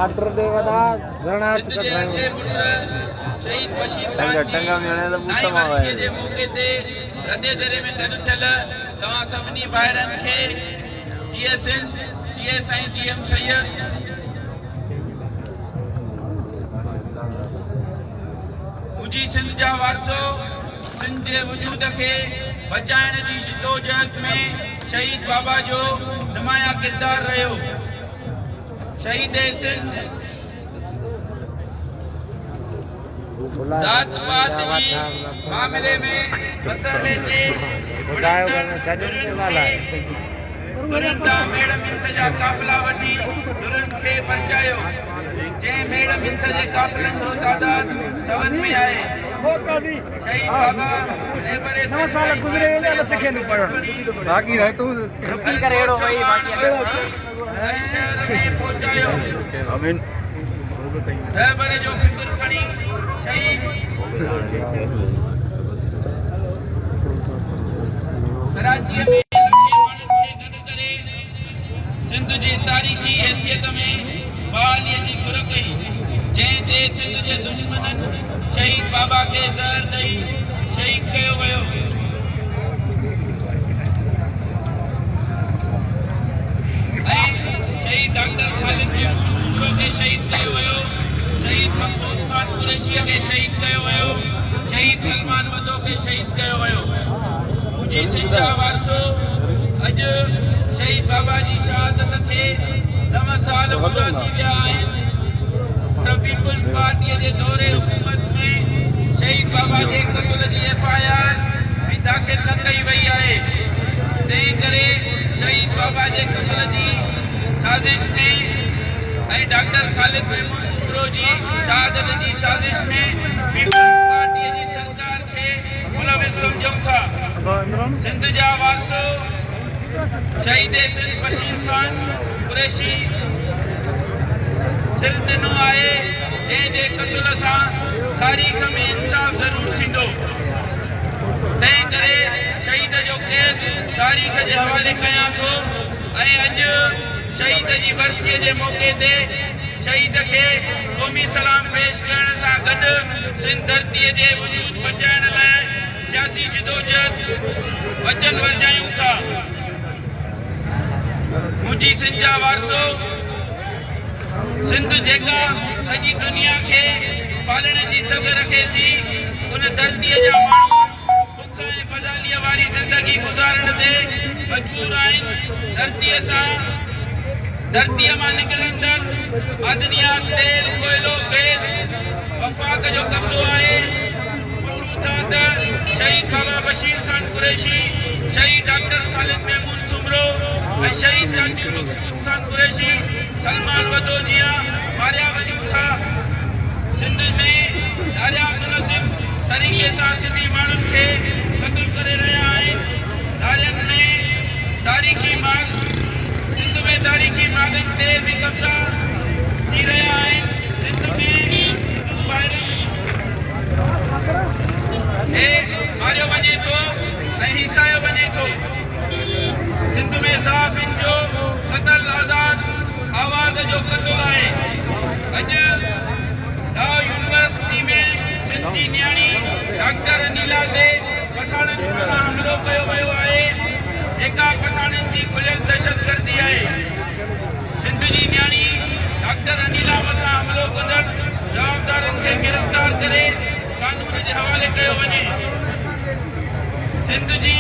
Order दे वदा शरणार्थ करायो शहीद बशीर टंगा में ने तो उत्तम आवे जे मौके ते रदे दरे में गन चल तवा सभनी बाहिरन खे जीएसएन जीएसआई जीएम सैयद मुजी सिंध जा वारसो सिंध जे वजूद खे बचाइण जी जिदोजहद में शहीद बाबा जो नुमाया किरदार रहियो। शहीद सिंध जात पात जी मामले में मसले ते बुधायो करने छडने वाला है दुरंदा मेड़ मिंथ जा काफिला वठी दुरन खे बचायो जे मेड़ मिंथ जे काफिलन जो तादाद सवन में आए। शहीद बाबा ने बड़े 9 साल गुजरे ने सिखे न पढ़ो बाकी रहे तो रुकी करेड़ो भाई बाकी शहर में पहुंचायो। आमीन रहबर जो फिक्र खणी शहीद कराची में सिंध जी तारीखी हैसियत में बहाली जी फुरक जंहिं ते सिंध जे दुश्मनन शहीद बाबा के ज़हर ॾेई शहीद कयो वियो। शहीद डॉक्टर खालिद के शहीद कयो वियो। शहीद मखसूद खान कुरैशी के शहीद कयो वियो। शहीद सलमान वदो के शहीद कयो वियो। मुंहिंजी सिंध जा वारसो अॼु शहीद बाबा जी शहादत खे 9 साल पूरा थी विया आहिनि। पीपल्स पार्टी जे दौरे हुकूमत में शहीद बाबा जे क़त्ल जी FIR भी दाख़िल न कई वई आहे। तंहिं करे शहीद बाबा जे क़त्ल जी साज़िश में ऐं डॉक्टर खालिद महमूद सुमरो जी शहादत जी साज़िश में पीपल्स पार्टी जी सरकार खे मुलविस सम्झूं था। सिंध जा वारसो शहीद सिंध बशीर खान कुरैशी सिर ॾिनो आहे जंहिंजे क़त्ल सां तारीख़ में इंसाफ़ ज़रूरु थींदो। तंहिं करे शहीद जो केस तारीख़ जे हवाले कयां थो ऐं अॼु शहीद जी वरसीअ जे मौक़े ते शहीद खे क़ौमी सलाम पेश करण सां गॾु सिंध धरतीअ जे वजूद बचाइण लाइ सियासी जिदोजहद वचन वरजायूं था। मुंहिंजी सिंध जा वारसो सिंध जेका सॼी दुनिया खे पालण जी सघ रखे थी उन धरतीअ जा माण्हू बुख ऐं बदालीअ वारी ज़िंदगी गुज़ारण ते मजबूर आहिनि। धरतीअ मां निकिरंदड़ मादनियात तेल कोयलो गैस वफ़ाक़ जो कब्ज़ो आहे। शहीद बाबा बशीर खान कुरैशी शहीद डॉक्टर खालिद महमूद सुमरो ऐं शहीद डॉक्टर मखसूद खान कुरैशी सलमान वदो जिया मारिया वञूं था। सिंध में दारिया मुनज़िम तरीक़े सां सिंधी माण्हुनि खे क़त्ल करे रहिया आहिनि। दारियनि में तारीख़ी माग सिंध में तारीख़ी मागनि ते बि कब्ज़ा थी रहिया आहिनि। सिंध में हिंदू भाइरनि खे मारियो वञे थो ऐं हिसायो वञे थो। सिंध में सहाफ़ियुनि जो क़त्ल आज़ाद आवाज़ जो क़त्ल आहे। अॼु डाउ यूनिवर्सिटी में सिंधी न्याणी डॉक्टर अनीला ते पठाणनि पारां हमिलो कयो वियो आहे जेका पठाणनि जी खुलियल दहशतगर्दी आहे। सिंध जी न्याणी डॉक्टर अनीला मथां हमिलो कंदड़ जवाबदारनि खे गिरफ़्तार करे कानून जे हवाले कयो वञे। सिंध जी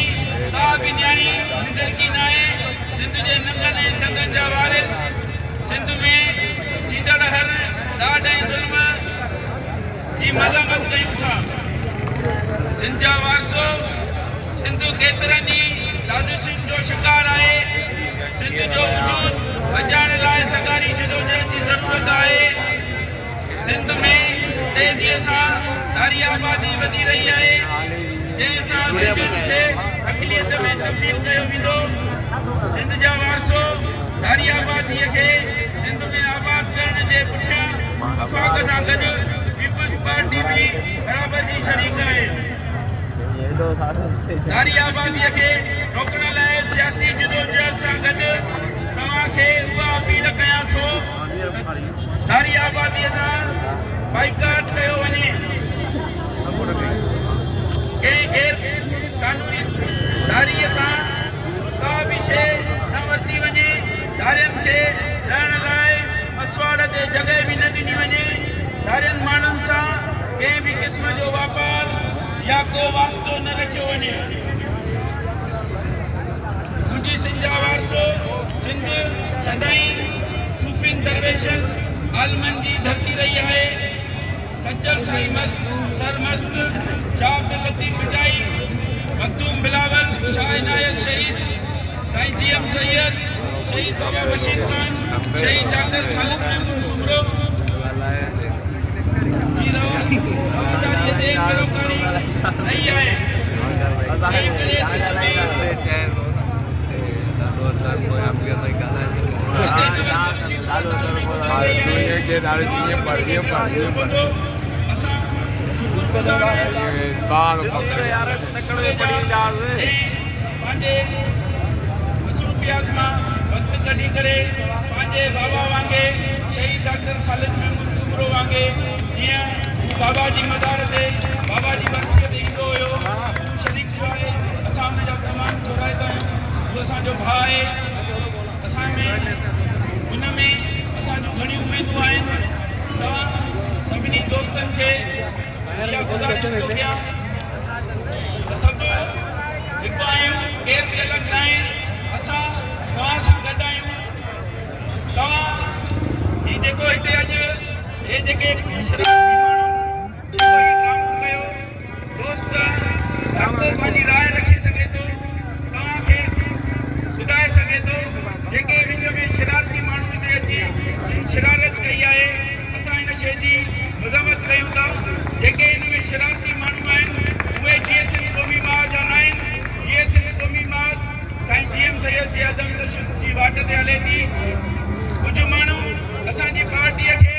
का बि न्याणी निंदरगी न आहे। सिंध जे नंगनि ऐं दंगनि जा वारिस सिंध में थींदड़ हर ॾाढ ऐं ज़ुल्म जी मज़ामत कयूं था। सिंध जा वारसो सिंध केतिरनि ई साज़िशुनि जो शिकार आहे। सिंध जो वजूद बचाइण लाइ सरकारी जिदोजहद जी ज़रूरत आहे। सिंध में तेज़ीअ सां धारी आबादी वधी रही आहे जंहिं सां सिंधियुनि खे अक़लियत में तब्दील कयो वेंदो। सिंध जा वारसो धारी आबादीअ खे सिंध में आबाद करण जे पुठियां वफ़ाक़ सां गॾु पीपल्स पार्टी भी बराबर जी शरीक आहे। धारी आबादीअ खे रोकण लाइ सियासी जिदोजहद सां गॾु तव्हांखे उहा आज़ादीअ सां बाइकाट कयो वञे, कंहिं गैर कानूनी धारीअ सां का बि शइ न वरिती वञे, धारियुनि खे रहण लाइ मसवाड़ ते जॻह बि न ॾिनी वञे, धारियुनि माण्हुनि सां कंहिं बि क़िस्म जो वापारु या को वास्तो न रखियो वञे। मुंहिंजी सिंध जा वारसो सिंध सदाईं सूफ़िन दरवेशन आलमनि जी धरती रही आहे। सज्जल साईं मस्त सरमस्त शाह अब्दुल लतीफ़ बिजाई, मखदूम बिलावल, शाह इनायत शहीद, साईं जीएम सैयद, शहीद बाबा बशीर खान, शहीद डॉक्टर खालिद महमूद सुमरो जी रवादारी दे पेरोकारी नहीं आहे। मसरूफियात मां वक़्तु कढी करे पंहिंजे बाबा वांगे शहीद डॉक्टर खालिद महमूद सुमरो वांगे जीअं बाबा जी मदार ते बाबा जी बरसीअ ते ईंदो हुयो, हू शरीक जो आहे। असां हुनजा तमामु थोराईंदा आहियूं। उहो असांजो भाउ आहे। असां में हुन में असांजूं घणियूं उमेदूं आहिनि। तव्हां सभिनी दोस्तनि खे इहा गुज़ारिश थो कयां त सभु हिकु आहियूं, केर बि अलॻि न आहे। असां तव्हां सां गॾु आहियूं। तव्हां ही जेको हिते अॼु हे जेके कुझु शरारती माण्हू ड्रामो कयो, दोस्त हर को पंहिंजी राय रखी सघे थो, तव्हांखे ॿुधाए सघे थो। जेके विच में शरारती माण्हू हिते अची जिन शरारत कई आहे, असां हिन शइ जी मज़म्मत कयूं था। जेके हिन में शरारती माण्हू आहिनि उहे जीअं सिंध क़ौमी मां जा न आहिनि। जीअं सिंध क़ौमी मां साईं जीएम सैयद जे अदम तशद्दुद जी वाट ते हले थी। कुझु माण्हू असांजी पार्टीअ खे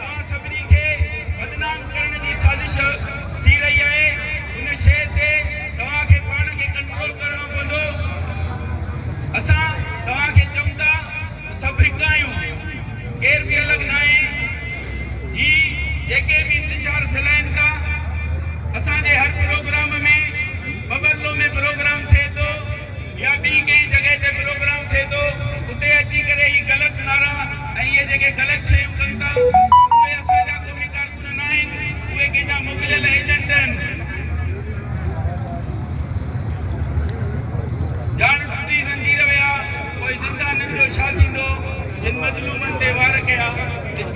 तव्हां सभिनी खे बदनाम करण जी साज़िश थी रही आहे। उन शइ ते तव्हांखे पाण खे कंट्रोल करणो पवंदो। असां तव्हांखे चऊं था सभु हिकु आहियूं, केर बि अलॻि न आहे। ही जेके बि इंतिशार फैलाइनि था, असांजे हर प्रोग्राम में बबरलो में प्रोग्राम थिए थो या ॿी कंहिं जॻह ते प्रोग्राम थिए थो, उते अची करे ही ग़लति नारा ऐं इहे जेके ग़लति शयूं कनि था, उहे असांजा क़ौमी कारकुन न आहिनि, उहे कंहिंजा मोकिलियल एजेंट आहिनि। ॼाण टुटी ज़ंजीर विया, पोइ ज़िंदाननि जो छा थींदो, जिन मज़लूमनि ते वार कया, जिन